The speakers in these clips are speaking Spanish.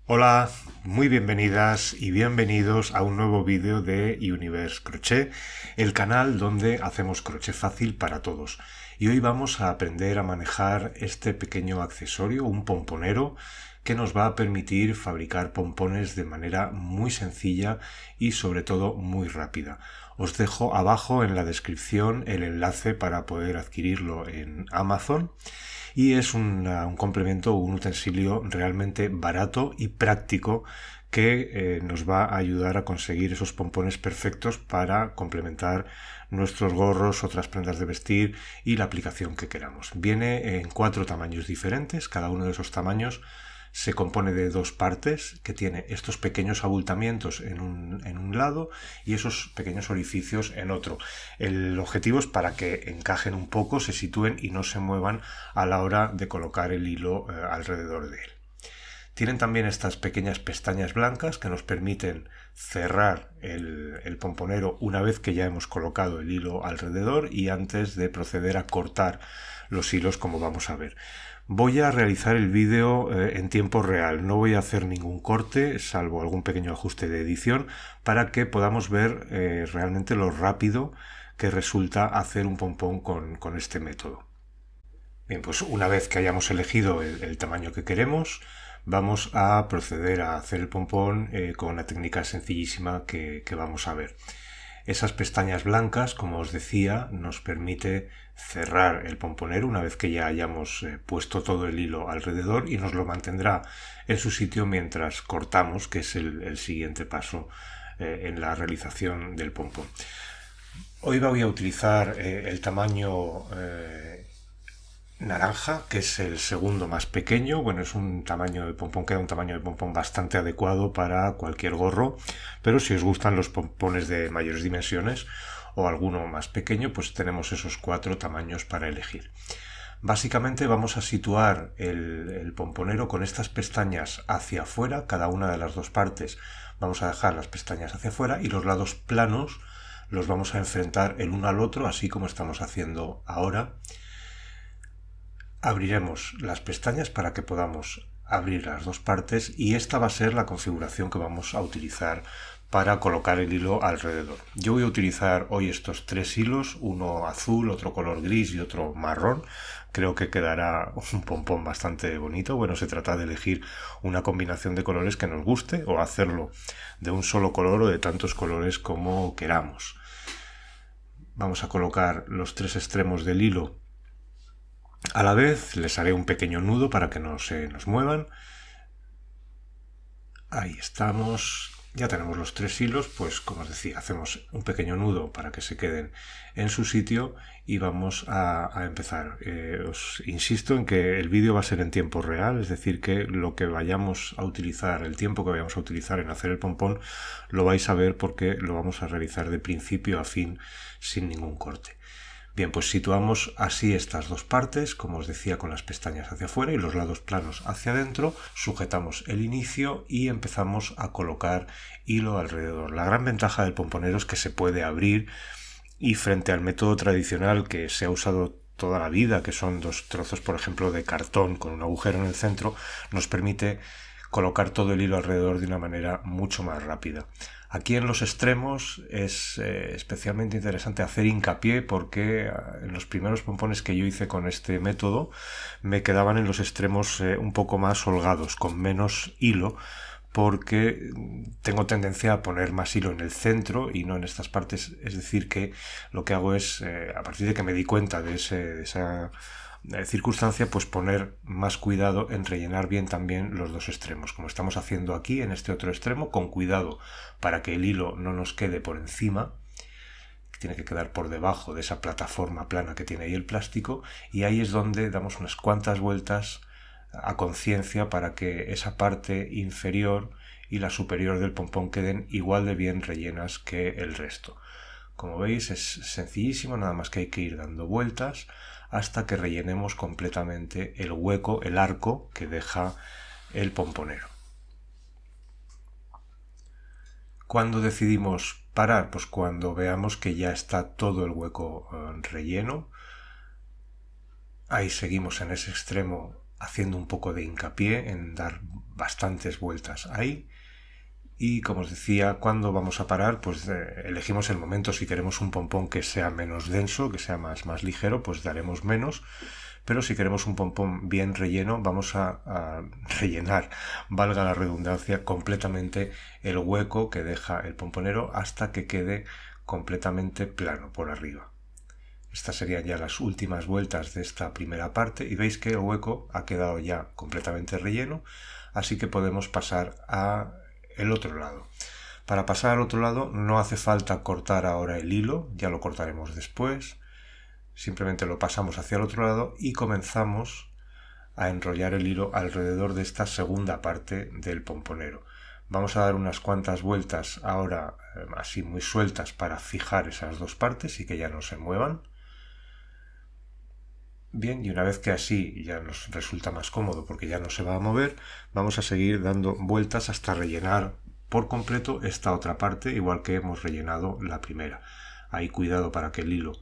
Hola, muy bienvenidas y bienvenidos a un nuevo vídeo de Universe Crochet, el canal donde hacemos crochet fácil para todos. Y hoy vamos a aprender a manejar este pequeño accesorio, un pomponero, que nos va a permitir fabricar pompones de manera muy sencilla y sobre todo muy rápida. Os dejo abajo en la descripción el enlace para poder adquirirlo en Amazon. Y es un complemento, un utensilio realmente barato y práctico que nos va a ayudar a conseguir esos pompones perfectos para complementar nuestros gorros, otras prendas de vestir y la aplicación que queramos. Viene en 4 tamaños diferentes, cada uno de esos tamaños se compone de 2 partes, que tiene estos pequeños abultamientos en un lado y esos pequeños orificios en otro. El objetivo es para que encajen un poco, se sitúen y no se muevan a la hora de colocar el hilo alrededor de él. Tienen también estas pequeñas pestañas blancas que nos permiten cerrar el pomponero una vez que ya hemos colocado el hilo alrededor y antes de proceder a cortar los hilos, como vamos a ver. Voy a realizar el vídeo en tiempo real, no voy a hacer ningún corte, salvo algún pequeño ajuste de edición, para que podamos ver realmente lo rápido que resulta hacer un pompón con este método. Bien, pues una vez que hayamos elegido el tamaño que queremos, vamos a proceder a hacer el pompón con la técnica sencillísima que vamos a ver. Esas pestañas blancas, como os decía, nos permite cerrar el pomponero una vez que ya hayamos puesto todo el hilo alrededor y nos lo mantendrá en su sitio mientras cortamos, que es el siguiente paso en la realización del pompón. Hoy voy a utilizar el tamaño naranja, que es el segundo más pequeño. Bueno, es un tamaño de pompón, queda un tamaño de pompón bastante adecuado para cualquier gorro, pero si os gustan los pompones de mayores dimensiones o alguno más pequeño, pues tenemos esos 4 tamaños para elegir. Básicamente vamos a situar el pomponero con estas pestañas hacia afuera, cada una de las 2 partes vamos a dejar las pestañas hacia afuera y los lados planos los vamos a enfrentar el uno al otro, así como estamos haciendo ahora. Abriremos las pestañas para que podamos abrir las 2 partes y esta va a ser la configuración que vamos a utilizar para colocar el hilo alrededor. Yo voy a utilizar hoy estos 3 hilos, uno azul, otro color gris y otro marrón. Creo que quedará un pompón bastante bonito. Bueno, se trata de elegir una combinación de colores que nos guste o hacerlo de un solo color o de tantos colores como queramos. Vamos a colocar los 3 extremos del hilo a la vez, les haré un pequeño nudo para que no se nos muevan. Ahí estamos. Ya tenemos los 3 hilos, pues como os decía, hacemos un pequeño nudo para que se queden en su sitio y vamos a empezar. Os insisto en que el vídeo va a ser en tiempo real, es decir, que lo que vayamos a utilizar, el tiempo que vayamos a utilizar en hacer el pompón, lo vais a ver porque lo vamos a realizar de principio a fin sin ningún corte. Bien, pues situamos así estas 2 partes, como os decía, con las pestañas hacia afuera y los lados planos hacia adentro, sujetamos el inicio y empezamos a colocar hilo alrededor. La gran ventaja del pomponero es que se puede abrir y frente al método tradicional que se ha usado toda la vida, que son 2 trozos, por ejemplo, de cartón con un agujero en el centro, nos permite colocar todo el hilo alrededor de una manera mucho más rápida. Aquí en los extremos es especialmente interesante hacer hincapié porque en los primeros pompones que yo hice con este método me quedaban en los extremos un poco más holgados, con menos hilo, porque tengo tendencia a poner más hilo en el centro y no en estas partes. Es decir, que lo que hago es, a partir de que me di cuenta de esa circunstancia, pues poner más cuidado en rellenar bien también los 2 extremos, como estamos haciendo aquí en este otro extremo, con cuidado para que el hilo no nos quede por encima, que tiene que quedar por debajo de esa plataforma plana que tiene ahí el plástico, y ahí es donde damos unas cuantas vueltas a conciencia para que esa parte inferior y la superior del pompón queden igual de bien rellenas que el resto. Como veis, es sencillísimo, nada más que hay que ir dando vueltas hasta que rellenemos completamente el hueco, el arco que deja el pomponero. ¿Cuándo decidimos parar? Pues cuando veamos que ya está todo el hueco relleno. Ahí seguimos en ese extremo haciendo un poco de hincapié en dar bastantes vueltas ahí. Y como os decía, cuando vamos a parar, pues elegimos el momento. Si queremos un pompón que sea menos denso, que sea más ligero, pues daremos menos. Pero si queremos un pompón bien relleno, vamos a rellenar, valga la redundancia, completamente el hueco que deja el pomponero hasta que quede completamente plano por arriba. Estas serían ya las últimas vueltas de esta primera parte y veis que el hueco ha quedado ya completamente relleno, así que podemos pasar a el otro lado. Para pasar al otro lado no hace falta cortar ahora el hilo, ya lo cortaremos después. Simplemente lo pasamos hacia el otro lado y comenzamos a enrollar el hilo alrededor de esta segunda parte del pomponero. Vamos a dar unas cuantas vueltas ahora así muy sueltas para fijar esas dos partes y que ya no se muevan. Bien, y una vez que así ya nos resulta más cómodo porque ya no se va a mover, vamos a seguir dando vueltas hasta rellenar por completo esta otra parte, igual que hemos rellenado la primera. Ahí cuidado para que el hilo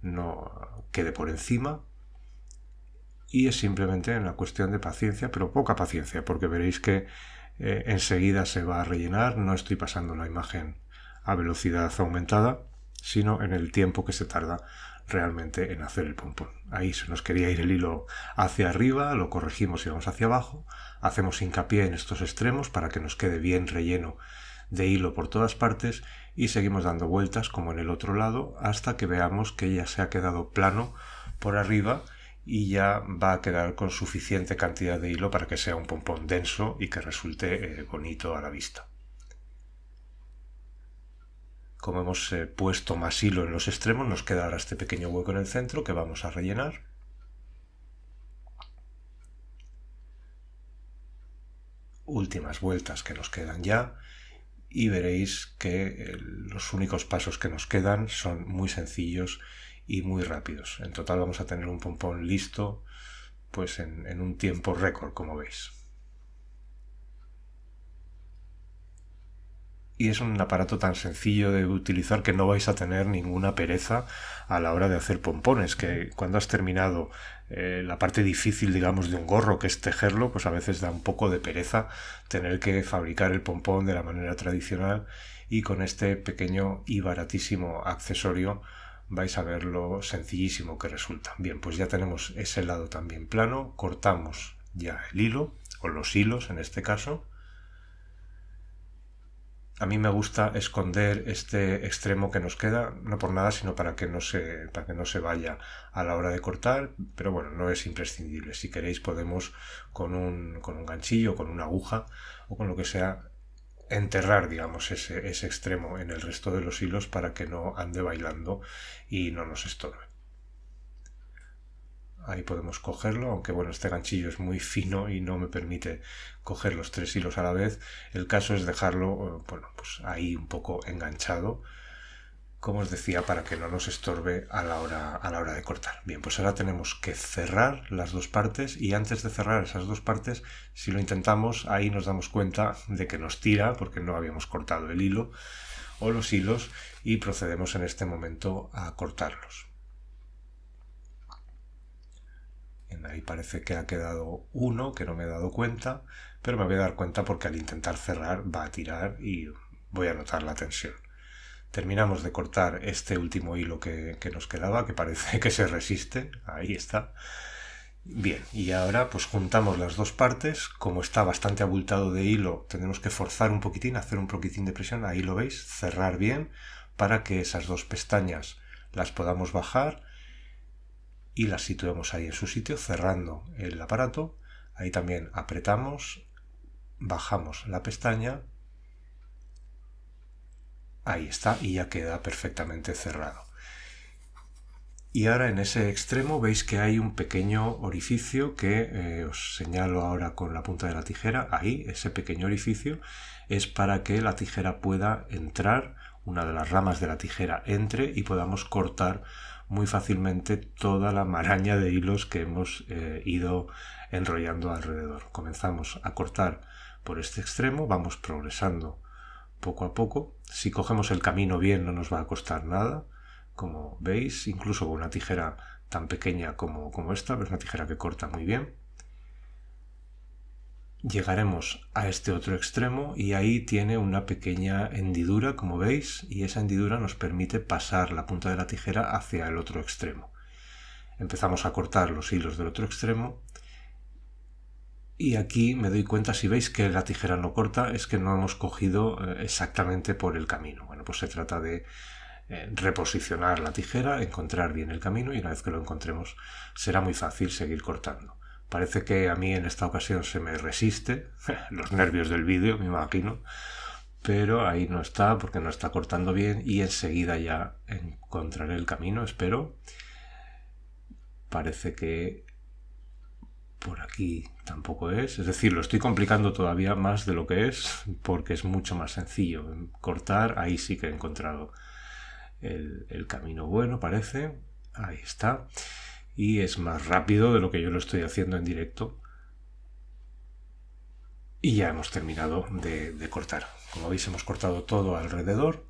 no quede por encima, y es simplemente una cuestión de paciencia, pero poca paciencia, porque veréis que enseguida se va a rellenar. No estoy pasando la imagen a velocidad aumentada, sino en el tiempo que se tarda realmente en hacer el pompón. Ahí se nos quería ir el hilo hacia arriba, lo corregimos y vamos hacia abajo, hacemos hincapié en estos extremos para que nos quede bien relleno de hilo por todas partes y seguimos dando vueltas como en el otro lado hasta que veamos que ya se ha quedado plano por arriba y ya va a quedar con suficiente cantidad de hilo para que sea un pompón denso y que resulte bonito a la vista. Como hemos puesto más hilo en los extremos, nos queda ahora este pequeño hueco en el centro que vamos a rellenar. Últimas vueltas que nos quedan ya. Y veréis que los únicos pasos que nos quedan son muy sencillos y muy rápidos. En total vamos a tener un pompón listo pues en un tiempo récord, como veis. Y es un aparato tan sencillo de utilizar que no vais a tener ninguna pereza a la hora de hacer pompones, que cuando has terminado la parte difícil, digamos, de un gorro, que es tejerlo, pues a veces da un poco de pereza tener que fabricar el pompón de la manera tradicional, y con este pequeño y baratísimo accesorio vais a ver lo sencillísimo que resulta. Bien, pues ya tenemos ese lado también plano, cortamos ya el hilo, o los hilos en este caso. A mí me gusta esconder este extremo que nos queda, no por nada, sino para que no se vaya a la hora de cortar, pero bueno, no es imprescindible. Si queréis podemos con un ganchillo, con una aguja o con lo que sea, enterrar, digamos, ese extremo en el resto de los hilos para que no ande bailando y no nos estorbe. Ahí podemos cogerlo, aunque bueno, este ganchillo es muy fino y no me permite coger los tres hilos a la vez. El caso es dejarlo, bueno, pues ahí un poco enganchado, como os decía, para que no nos estorbe a la hora de cortar. Bien, pues ahora tenemos que cerrar las dos partes, y antes de cerrar esas dos partes, si lo intentamos, ahí nos damos cuenta de que nos tira porque no habíamos cortado el hilo o los hilos, y procedemos en este momento a cortarlos. Ahí parece que ha quedado uno que no me he dado cuenta, pero me voy a dar cuenta porque al intentar cerrar va a tirar y voy a notar la tensión. Terminamos de cortar este último hilo que nos quedaba, que parece que se resiste. Ahí está. Bien, y ahora pues juntamos las dos partes. Como está bastante abultado de hilo, tenemos que forzar un poquitín, hacer un poquitín de presión. Ahí lo veis, cerrar bien para que esas dos pestañas las podamos bajar y las situemos ahí en su sitio, cerrando el aparato. Ahí también apretamos, bajamos la pestaña, ahí está, y ya queda perfectamente cerrado. Y ahora en ese extremo veis que hay un pequeño orificio que os señalo ahora con la punta de la tijera. Ahí, ese pequeño orificio es para que la tijera pueda entrar, una de las ramas de la tijera entre, y podamos cortar muy fácilmente toda la maraña de hilos que hemos ido enrollando alrededor. Comenzamos a cortar por este extremo, vamos progresando poco a poco. Si cogemos el camino bien no nos va a costar nada, como veis, incluso con una tijera tan pequeña como esta, es una tijera que corta muy bien. llegaremos a este otro extremo y ahí tiene una pequeña hendidura, como veis, y esa hendidura nos permite pasar la punta de la tijera hacia el otro extremo. Empezamos a cortar los hilos del otro extremo y aquí me doy cuenta, si veis que la tijera no corta, es que no hemos cogido exactamente por el camino. Bueno, pues se trata de reposicionar la tijera, encontrar bien el camino, y una vez que lo encontremos será muy fácil seguir cortando. Parece que a mí en esta ocasión se me resiste, los nervios del vídeo, me imagino, pero ahí no está porque no está cortando bien y enseguida ya encontraré el camino, espero. Parece que por aquí tampoco es decir, lo estoy complicando todavía más de lo que es porque es mucho más sencillo. Cortar, ahí sí que he encontrado el camino bueno, parece. Ahí está. Y es más rápido de lo que yo lo estoy haciendo en directo. Y ya hemos terminado de cortar. Como veis, hemos cortado todo alrededor.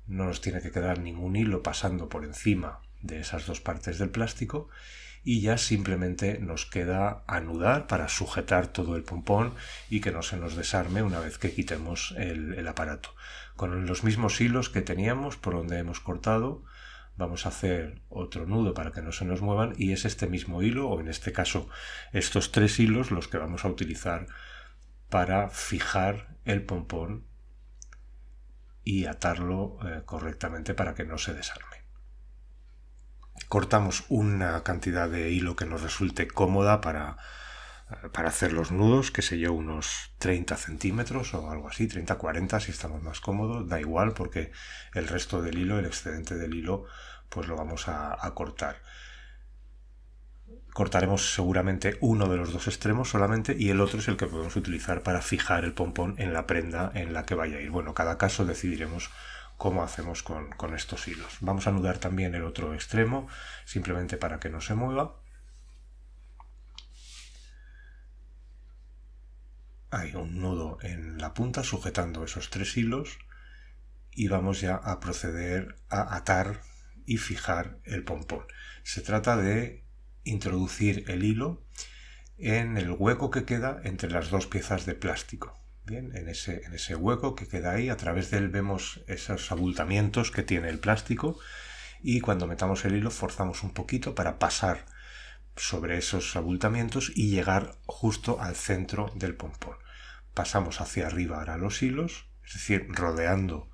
No nos tiene que quedar ningún hilo pasando por encima de esas dos partes del plástico. Y ya simplemente nos queda anudar para sujetar todo el pompón y que no se nos desarme una vez que quitemos el aparato. Con los mismos hilos que teníamos por donde hemos cortado, vamos a hacer otro nudo para que no se nos muevan, y es este mismo hilo, o en este caso estos 3 hilos, los que vamos a utilizar para fijar el pompón y atarlo correctamente para que no se desarme. Cortamos una cantidad de hilo que nos resulte cómoda para hacer los nudos, qué sé yo, unos 30 centímetros o algo así, 30-40 si estamos más cómodos, da igual porque el resto del hilo, el excedente del hilo, pues lo vamos a cortar. Cortaremos seguramente uno de los dos extremos solamente y el otro es el que podemos utilizar para fijar el pompón en la prenda en la que vaya a ir. Bueno, cada caso decidiremos cómo hacemos con estos hilos. Vamos a anudar también el otro extremo, simplemente para que no se mueva. Hay un nudo en la punta sujetando esos 3 hilos y vamos ya a proceder a atar y fijar el pompón. Se trata de introducir el hilo en el hueco que queda entre las dos piezas de plástico. Bien, en ese hueco que queda ahí, a través de él vemos esos abultamientos que tiene el plástico, y cuando metamos el hilo forzamos un poquito para pasar sobre esos abultamientos y llegar justo al centro del pompón. Pasamos hacia arriba ahora los hilos, es decir, rodeando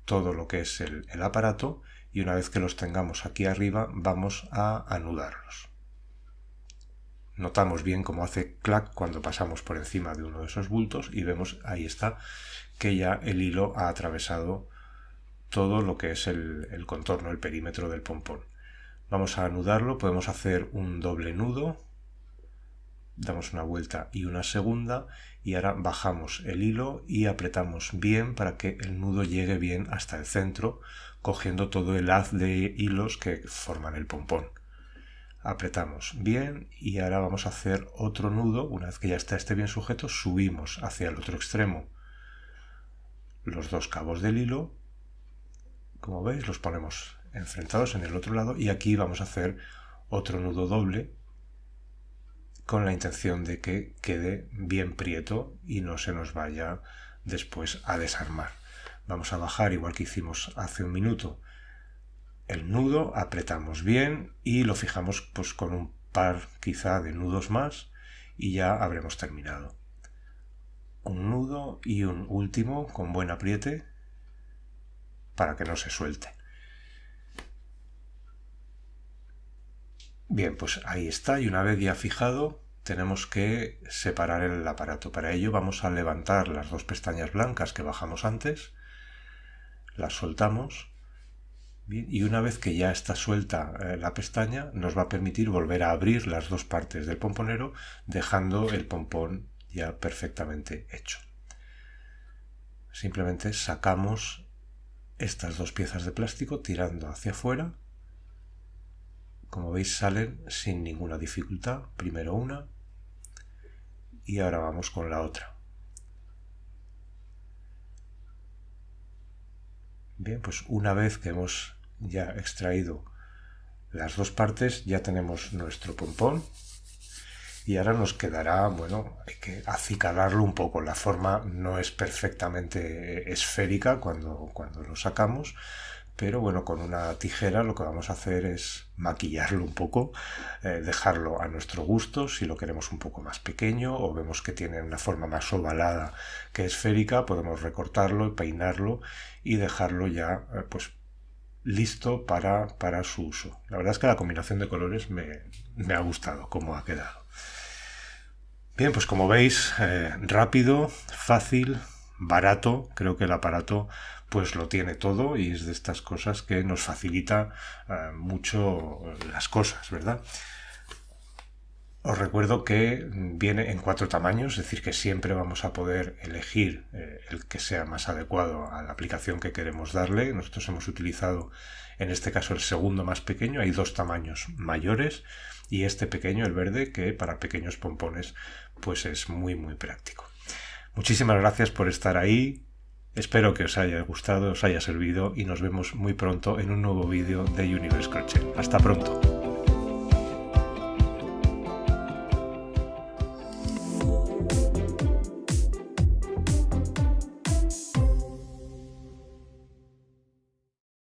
todo lo que es el aparato, y una vez que los tengamos aquí arriba vamos a anudarlos. Notamos bien cómo hace clac cuando pasamos por encima de uno de esos bultos y vemos, ahí está, que ya el hilo ha atravesado todo lo que es el contorno, el perímetro del pompón. Vamos a anudarlo, podemos hacer un doble nudo, damos una vuelta y una segunda, y ahora bajamos el hilo y apretamos bien para que el nudo llegue bien hasta el centro, cogiendo todo el haz de hilos que forman el pompón. Apretamos bien y ahora vamos a hacer otro nudo. Una vez que ya está este bien sujeto, subimos hacia el otro extremo los dos cabos del hilo, como veis los ponemos enfrentados en el otro lado, y aquí vamos a hacer otro nudo doble con la intención de que quede bien prieto y no se nos vaya después a desarmar. Vamos a bajar, igual que hicimos hace un minuto, el nudo, apretamos bien y lo fijamos pues con un par quizá de nudos más y ya habremos terminado. Un nudo y un último con buen apriete para que no se suelte. Bien, pues ahí está, y una vez ya fijado tenemos que separar el aparato. Para ello vamos a levantar las dos pestañas blancas que bajamos antes, las soltamos. Bien, y una vez que ya está suelta la pestaña, nos va a permitir volver a abrir las dos partes del pomponero, dejando el pompón ya perfectamente hecho. Simplemente sacamos estas dos piezas de plástico tirando hacia afuera. Como veis, salen sin ninguna dificultad. Primero una y ahora vamos con la otra. Bien, pues una vez que hemos ya extraído las dos partes, ya tenemos nuestro pompón, Y ahora nos quedará, bueno, hay que acicalarlo un poco. La forma no es perfectamente esférica cuando lo sacamos, pero bueno, con una tijera lo que vamos a hacer es maquillarlo un poco, dejarlo a nuestro gusto, si lo queremos un poco más pequeño o vemos que tiene una forma más ovalada que esférica, podemos recortarlo y peinarlo y dejarlo ya pues listo para su uso. La verdad es que la combinación de colores me ha gustado cómo ha quedado. Bien, pues como veis, rápido, fácil, barato. Creo que el aparato pues lo tiene todo y es de estas cosas que nos facilita mucho las cosas, ¿verdad? Os recuerdo que viene en 4 tamaños, es decir, que siempre vamos a poder elegir el que sea más adecuado a la aplicación que queremos darle. Nosotros hemos utilizado en este caso el segundo más pequeño, hay 2 tamaños mayores y este pequeño, el verde, que para pequeños pompones pues es muy práctico. Muchísimas gracias por estar ahí, espero que os haya gustado, os haya servido y nos vemos muy pronto en un nuevo vídeo de Universe Crochet. Hasta pronto.